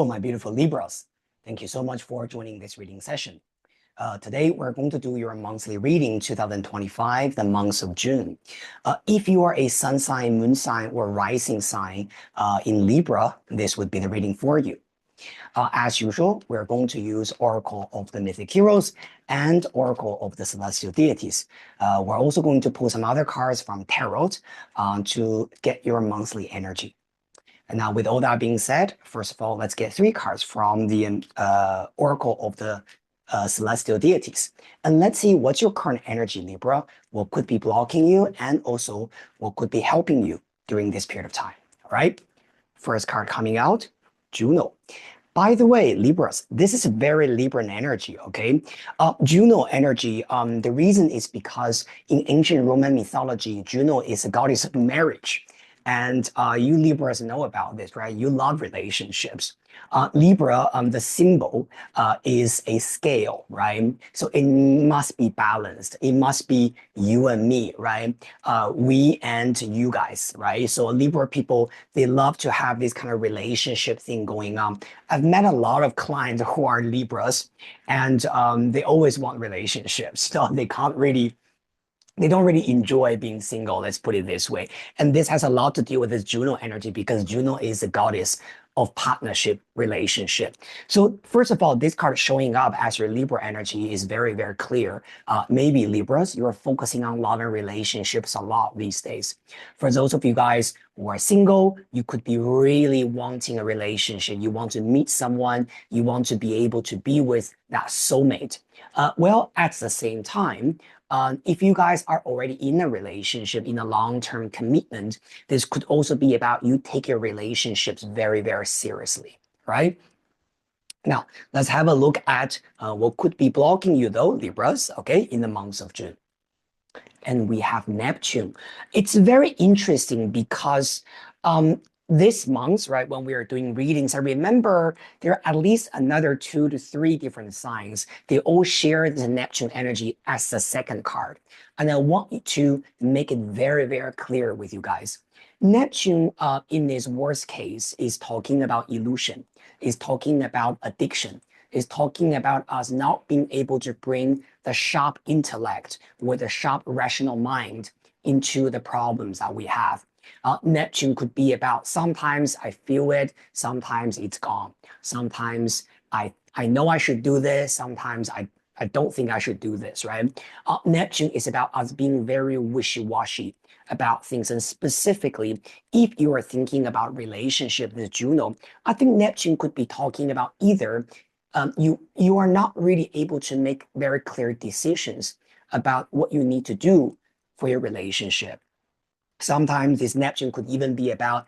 Hello, my beautiful Libras. Thank you so much for joining this reading session. Today, we're going to do your monthly reading 2025, the month of June. If you are a sun sign, moon sign, or rising sign in Libra, this would be the reading for you. As usual, we're going to use Oracle of the Mythic Heroes and Oracle of the Celestial Deities. We're also going to pull some other cards from Tarot to get your monthly energy. And now with all that being said, first of all, let's get 3 cards from the Oracle of the Celestial Deities. And let's see what's your current energy, Libra, what could be blocking you, and also what could be helping you during this period of time. All right? First card coming out, Juno. By the way, Libras, this is a very Libran energy, okay? Juno energy, the reason is because in ancient Roman mythology, Juno is a goddess of marriage. And you Libras know about this, right? You love relationships. Libra, the symbol is a scale, right? So it must be balanced. It must be you and me, right? We and you guys, right? So Libra people, they love to have this kind of relationship thing going on. I've met a lot of clients who are Libras, and they always want relationships. So they don't really enjoy being single, let's put it this way. And this has a lot to do with this Juno energy because Juno is a goddess of partnership relationship. So first of all, this card showing up as your Libra energy is very, very clear. Maybe Libras, you're focusing on love and relationships a lot these days. For those of you guys who are single, you could be really wanting a relationship. You want to meet someone, you want to be able to be with that soulmate. Well, at the same time, if you guys are already in a relationship, in a long-term commitment, this could also be about you take your relationships very, very seriously, right? Now, let's have a look at what could be blocking you though, Libras, okay, in the month of June. And we have Neptune. It's very interesting because this month, right, when we are doing readings, I remember there are at least another 2 to 3 different signs. They all share the Neptune energy as the second card. And I want to make it very, very clear with you guys. Neptune, in this worst case, is talking about illusion, is talking about addiction, is talking about us not being able to bring the sharp intellect with a sharp rational mind into the problems that we have. Neptune could be about sometimes I feel it, sometimes it's gone. Sometimes I know I should do this, sometimes I don't think I should do this, right? Neptune is about us being very wishy-washy about things. And specifically, if you are thinking about relationship with Juno, I think Neptune could be talking about either you are not really able to make very clear decisions about what you need to do for your relationship. Sometimes this Neptune could even be about,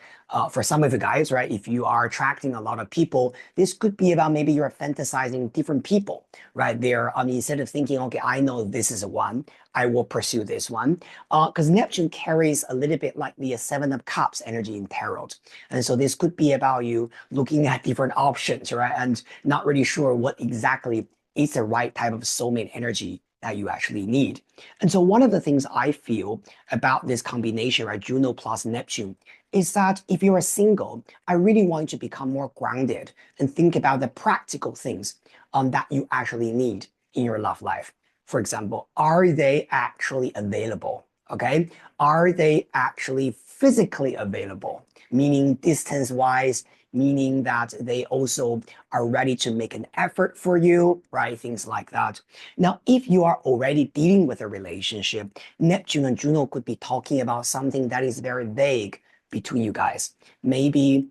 for some of you guys, right? If you are attracting a lot of people, this could be about maybe you're fantasizing different people, right? Instead of thinking, okay, I know this is one, I will pursue this one. Because Neptune carries a little bit like the 7 of Cups energy in tarot. And so this could be about you looking at different options, right? And not really sure what exactly is the right type of soulmate energy that you actually need. And so one of the things I feel about this combination, right, Juno plus Neptune, is that if you're single, I really want you to become more grounded and think about the practical things that you actually need in your love life. For example, are they actually available? Okay, are they actually physically available? Meaning distance-wise, meaning that they also are ready to make an effort for you, right? Things like that. Now, if you are already dealing with a relationship, Neptune and Juno could be talking about something that is very vague between you guys. Maybe,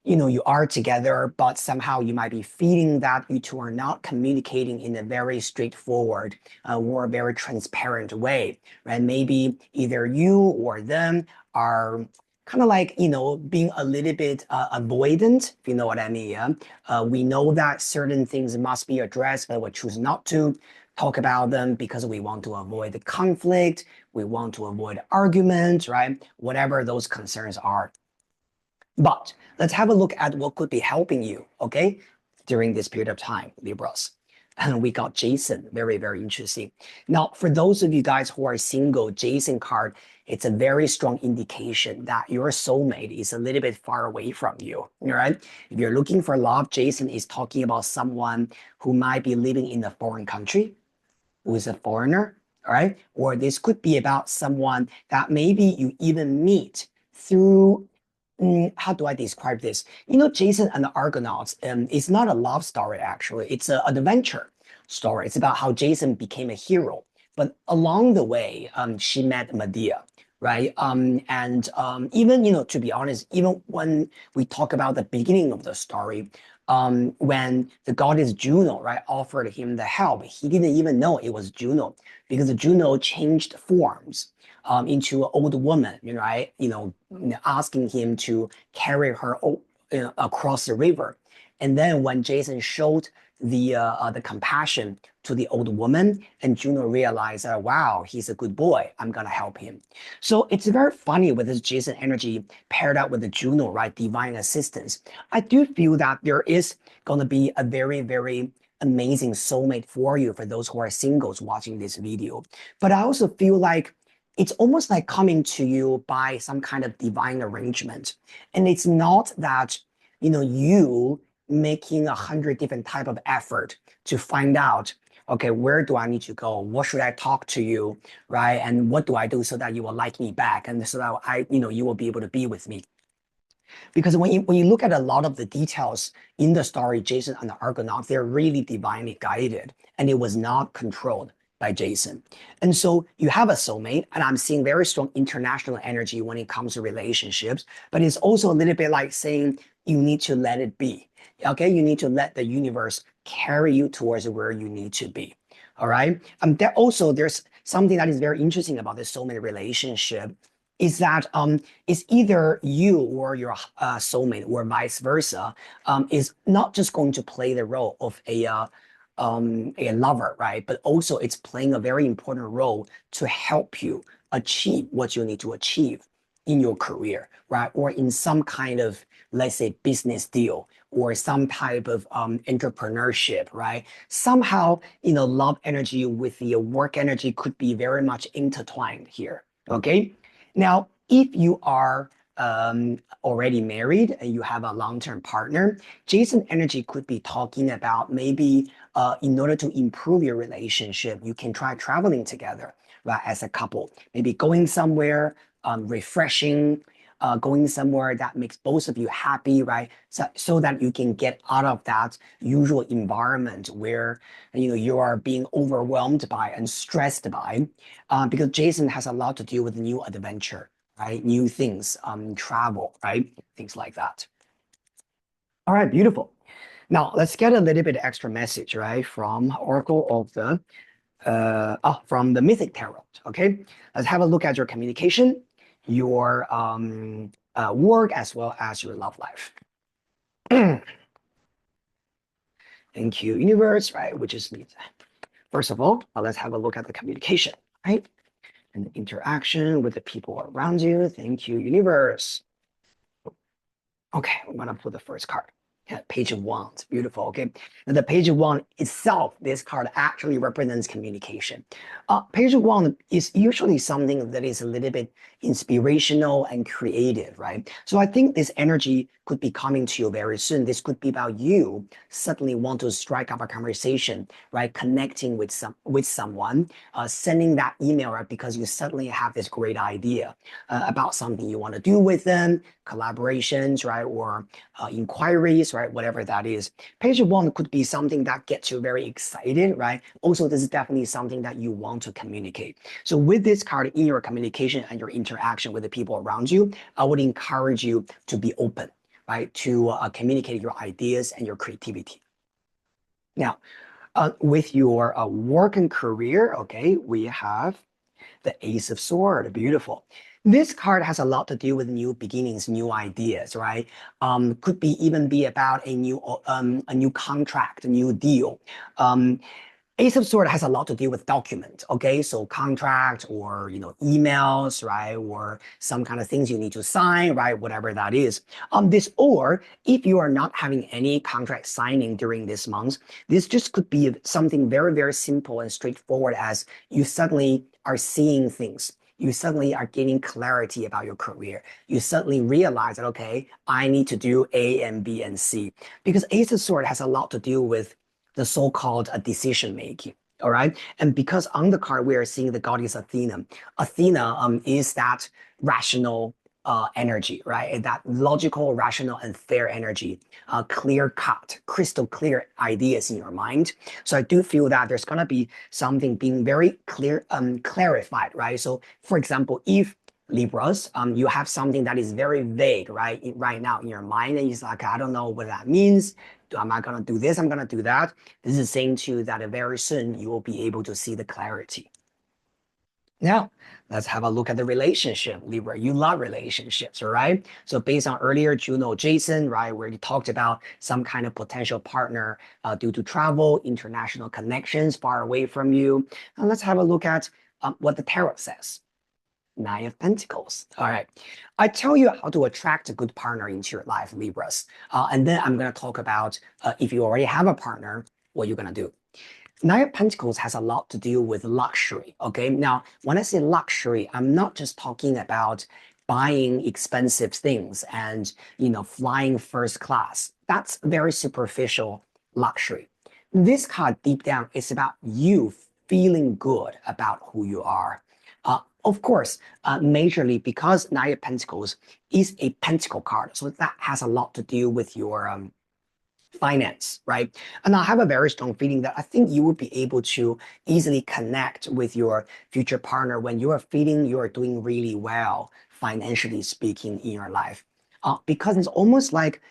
you are together, but somehow you might be feeling that you two are not communicating in a very straightforward or very transparent way, right? Maybe either you or them are kind of like, being a little bit avoidant, if you know what I mean. Yeah? We know that certain things must be addressed, but we choose not to talk about them because we want to avoid the conflict, we want to avoid arguments, right? Whatever those concerns are. But let's have a look at what could be helping you, okay, during this period of time, Libras. And we got Jason. Very, very interesting. Now, for those of you guys who are single, Jason card, it's a very strong indication that your soulmate is a little bit far away from you. All right. If you're looking for love, Jason is talking about someone who might be living in a foreign country, who is a foreigner. All right. Or this could be about someone that maybe you even meet through how do I describe this? You know, Jason and the Argonauts, it's not a love story, actually. It's an adventure story. It's about how Jason became a hero. But along the way, she met Medea, right? Even, to be honest, even when we talk about the beginning of the story, when the goddess Juno, right, offered him the help, he didn't even know it was Juno because Juno changed forms into an old woman, right? Asking him to carry her across the river. And then when Jason showed the compassion to the old woman, and Juno realized, wow, he's a good boy. I'm gonna help him. So it's very funny with this Jason energy paired up with the Juno, right? Divine assistance. I do feel that there is gonna be a very, very amazing soulmate for you for those who are singles watching this video. But I also feel like it's almost like coming to you by some kind of divine arrangement. And it's not that, you making 100 different type of effort to find out, okay, where do I need to go? What should I talk to you, right? And what do I do so that you will like me back? And so that you will be able to be with me. Because when you look at a lot of the details in the story, Jason and the Argonauts, they're really divinely guided, and it was not controlled by Jason. And so you have a soulmate, and I'm seeing very strong international energy when it comes to relationships, but it's also a little bit like saying you need to let it be. Okay, you need to let the universe carry you towards where you need to be. All right. There's something that is very interesting about this soulmate relationship is that it's either you or your soulmate or vice versa is not just going to play the role of a lover, right? But also it's playing a very important role to help you achieve what you need to achieve in your career, right? Or in some kind of, let's say, business deal or some type of entrepreneurship, right? Somehow, love energy with the work energy could be very much intertwined here, okay? Now, if you are already married and you have a long-term partner, Jason energy could be talking about maybe in order to improve your relationship, you can try traveling together, right, as a couple. Maybe going somewhere refreshing, going somewhere that makes both of you happy, right? So that you can get out of that usual environment where you are being overwhelmed by and stressed by, because Jason has a lot to do with new adventure, right? New things, travel, right? Things like that. All right, beautiful. Now let's get a little bit extra message, right, from Oracle of the from the Mythic Tarot. Okay, let's have a look at your communication, your work, as well as your love life. Thank you, universe, right? Which is neat. First of all, let's have a look at the communication, right? And the interaction with the people around you. Thank you, universe. Okay, I'm gonna pull the first card. Yeah, Page of Wands, beautiful. Okay, now the Page of Wands itself, this card actually represents communication. Page of Wands is usually something that is a little bit inspirational and creative, right? So I think this energy could be coming to you very soon. This could be about you suddenly want to strike up a conversation, right? Connecting with someone, sending that email, right? Because you suddenly have this great idea about something you want to do with them, collaborations, right? Or inquiries, right? Whatever that is. Page of Wands could be something that gets you very excited, right? Also, this is definitely something that you want to communicate. So with this card in your communication and your interaction with the people around you, I would encourage you to be open, right? To communicate your ideas and your creativity. Now, with your work and career, okay, we have the Ace of Swords, beautiful. This card has a lot to do with new beginnings, new ideas, right? Could be even be about a new contract, a new deal. Ace of Sword has a lot to do with document, okay? So contract or, emails, right? Or some kind of things you need to sign, right? Whatever that is. Or if you are not having any contract signing during this month, this just could be something very, very simple and straightforward as you suddenly are seeing things. You suddenly are getting clarity about your career. You suddenly realize that, okay, I need to do A and B and C. Because Ace of Sword has a lot to do with the so-called decision making. All right. And because on the card, we are seeing the goddess Athena. Athena is that rational energy, right? And that logical, rational, and fair energy, clear cut, crystal clear ideas in your mind. So I do feel that there's going to be something being very clear, clarified, right? So for example, if Libras, you have something that is very vague, right now in your mind, and it's like, I don't know what that means. Am I gonna do this? I'm gonna do that. This is saying to you that very soon you will be able to see the clarity. Now, let's have a look at the relationship, Libra. You love relationships, all right? So based on earlier Juno, Jason, right, where you talked about some kind of potential partner due to travel, international connections far away from you. Now let's have a look at what the tarot says. Nine of Pentacles. All right. I tell you how to attract a good partner into your life, Libras. And then I'm going to talk about if you already have a partner, what you're going to do. Nine of Pentacles has a lot to do with luxury. Okay. Now, when I say luxury, I'm not just talking about buying expensive things and, flying first class. That's very superficial luxury. This card deep down is about you feeling good about who you are. Of course, majorly because Nine of Pentacles is a pentacle card, so that has a lot to do with your finance, right? And I have a very strong feeling that I think you will be able to easily connect with your future partner when you are feeling you are doing really well, financially speaking, in your life. Because it's almost like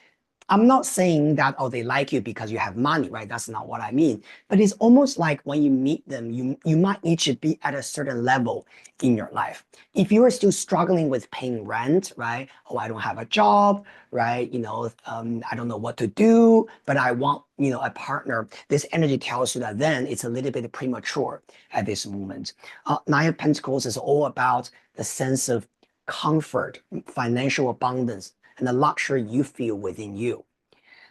I'm not saying that, oh, they like you because you have money, right? That's not what I mean. But it's almost like when you meet them, you might need to be at a certain level in your life. If you are still struggling with paying rent, right? Oh, I don't have a job, right? I don't know what to do, but I want, a partner. This energy tells you that then it's a little bit premature at this moment. Nine of Pentacles is all about the sense of comfort, financial abundance, and the luxury you feel within you.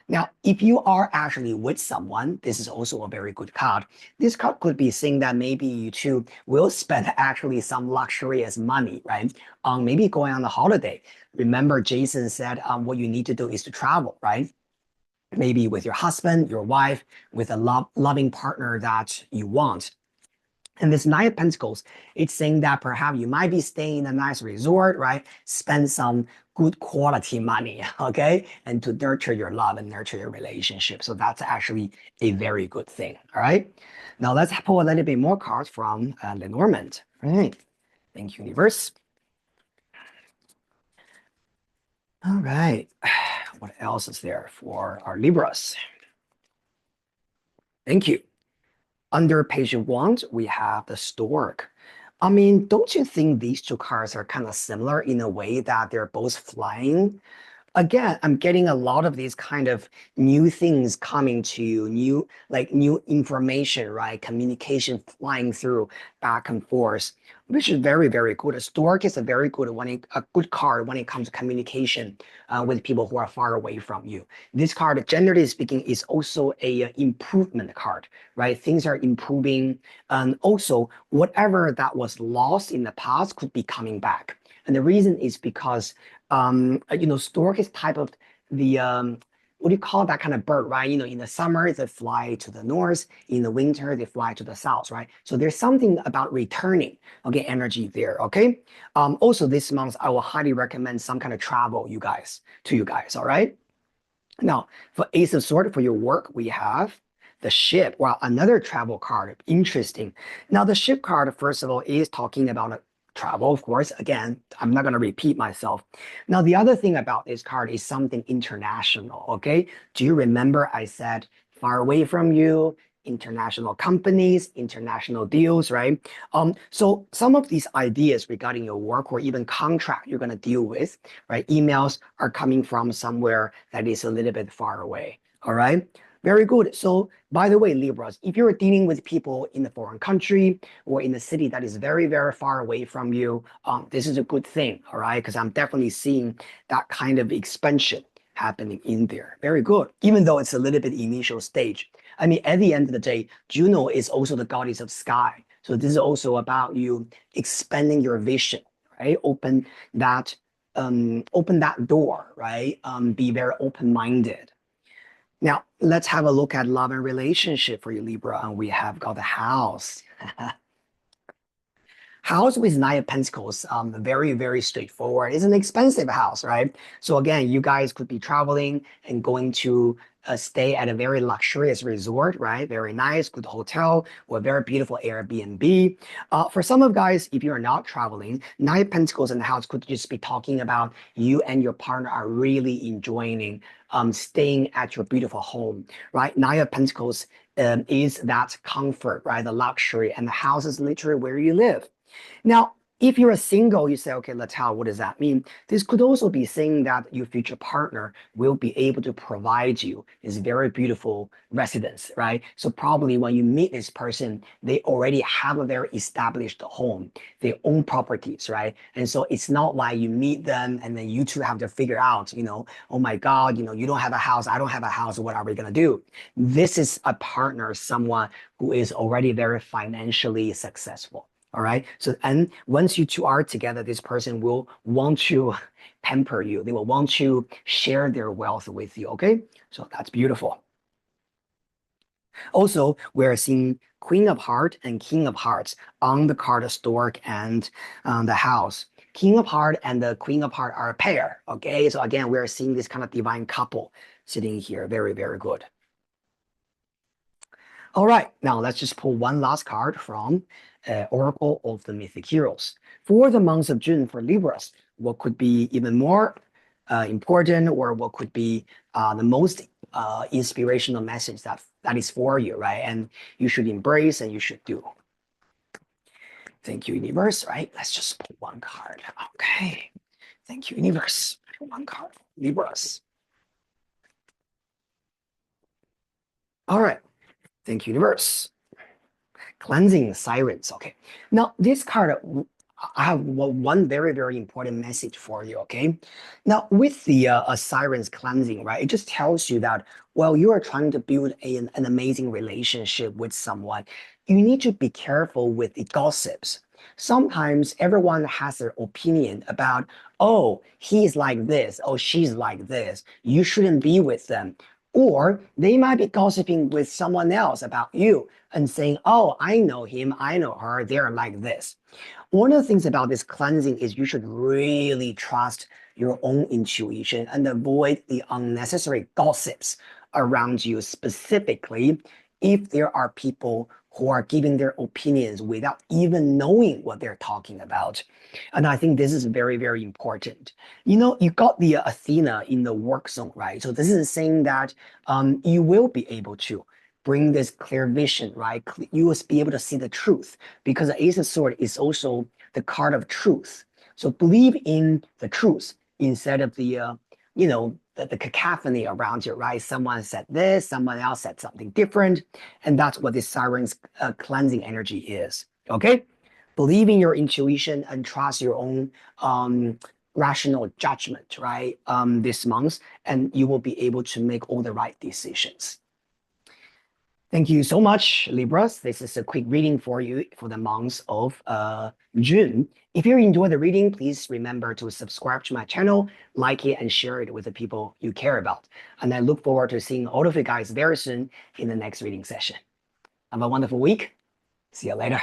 Now, if you are actually with someone, this is also a very good card. This card could be saying that maybe you two will spend actually some luxurious money, right? On maybe going on a holiday. Remember, Jason said what you need to do is to travel, right? Maybe with your husband, your wife, with a loving partner that you want. And this Nine of Pentacles, it's saying that perhaps you might be staying in a nice resort, right? Spend some good quality money, okay? And to nurture your love and nurture your relationship. So that's actually a very good thing, all right? Now let's pull a little bit more cards from Lenormand. All right. Thank you, universe. All right. What else is there for our Libras? Thank you. Under page one, we have the stork. I mean, don't you think these two cards are kind of similar in a way that they're both flying? Again, I'm getting a lot of these kind of new things coming to you, new information, right? Communication flying through back and forth, which is very, very good. A stork is a very good a good card when it comes to communication with people who are far away from you. This card, generally speaking, is also a improvement card, right? Things are improving, and also whatever that was lost in the past could be coming back. And the reason is because stork is type of the what do you call that kind of bird, right? In the summer they fly to the north, in the winter they fly to the south, right? So there's something about returning, okay, energy there, okay? Also this month I will highly recommend some kind of travel, you guys, all right? Now for Ace of Swords for your work, we have the ship. Well, another travel card, interesting. Now the ship card, first of all, is talking about travel, of course. Again, I'm not going to repeat myself. Now, the other thing about this card is something international, okay? Do you remember I said far away from you, international companies, international deals, right? So some of these ideas regarding your work or even contract you're going to deal with, right? Emails are coming from somewhere that is a little bit far away, all right? Very good. So, by the way, Libras, if you're dealing with people in a foreign country or in a city that is very, very far away from you, this is a good thing, all right? Because I'm definitely seeing that kind of expansion happening in there. Very good. Even though it's a little bit initial stage. I mean, at the end of the day, Juno is also the goddess of sky. So this is also about you expanding your vision, right? Open that door, right? Be very open-minded. Now, let's have a look at love and relationship for you, Libra. And we have got the house. House with Nine of Pentacles, very, very straightforward. It's an expensive house, right? So again, you guys could be traveling and going to stay at a very luxurious resort, right? Very nice, good hotel or very beautiful Airbnb. For some of guys, if you're not traveling, Nine of Pentacles in the house could just be talking about you and your partner are really enjoying staying at your beautiful home, right? Nine of Pentacles is that comfort, right? The luxury, and the house is literally where you live. Now, if you're a single, you say, okay, Letao, what does that mean? This could also be saying that your future partner will be able to provide you this very beautiful residence, right? So probably when you meet this person, they already have a very established home, they own properties, right? And so it's not like you meet them and then you two have to figure out, oh my God, you don't have a house, I don't have a house, what are we gonna do? This is a partner, someone who is already very financially successful. All right. So, and once you two are together, this person will want to pamper you. They will want to share their wealth with you. Okay. So that's beautiful. Also, we're seeing Queen of Hearts and King of Hearts on the card stork and the house. King of Hearts and the Queen of Hearts are a pair. Okay. So again, we're seeing this kind of divine couple sitting here. Very, very good. All right, now let's just pull one last card from Oracle of the Mythic Heroes. For the month of June for Libras, what could be even more important or what could be the most inspirational message that is for you, right? And you should embrace and you should do. Thank you, universe, right? Let's just pull one card. Okay. Thank you, universe. One card, Libras. All right. Thank you, universe. Cleansing sirens. Okay. Now, this card, I have one very, very important message for you. Okay. Now, with the sirens cleansing, right, it just tells you that, well, you are trying to build an amazing relationship with someone. You need to be careful with the gossips. Sometimes everyone has their opinion about, oh, he's like this, oh, she's like this. You shouldn't be with them. Or they might be gossiping with someone else about you and saying, oh, I know him, I know her, they're like this. One of the things about this cleansing is you should really trust your own intuition and avoid the unnecessary gossips around you, specifically if there are people who are giving their opinions without even knowing what they're talking about. And I think this is very, very important. You got the Athena in the work zone, right? So this is saying that you will be able to bring this clear vision, right? You will be able to see the truth because the Ace of Swords is also the card of truth. So believe in the truth instead of the cacophony around you, right? Someone said this, someone else said something different. And that's what this siren's cleansing energy is. Okay? Believe in your intuition and trust your own rational judgment, right? This month, and you will be able to make all the right decisions. Thank you so much, Libras. This is a quick reading for you for the month of June. If you enjoy the reading, please remember to subscribe to my channel, like it, and share it with the people you care about. And I look forward to seeing all of you guys very soon in the next reading session. Have a wonderful week. See you later.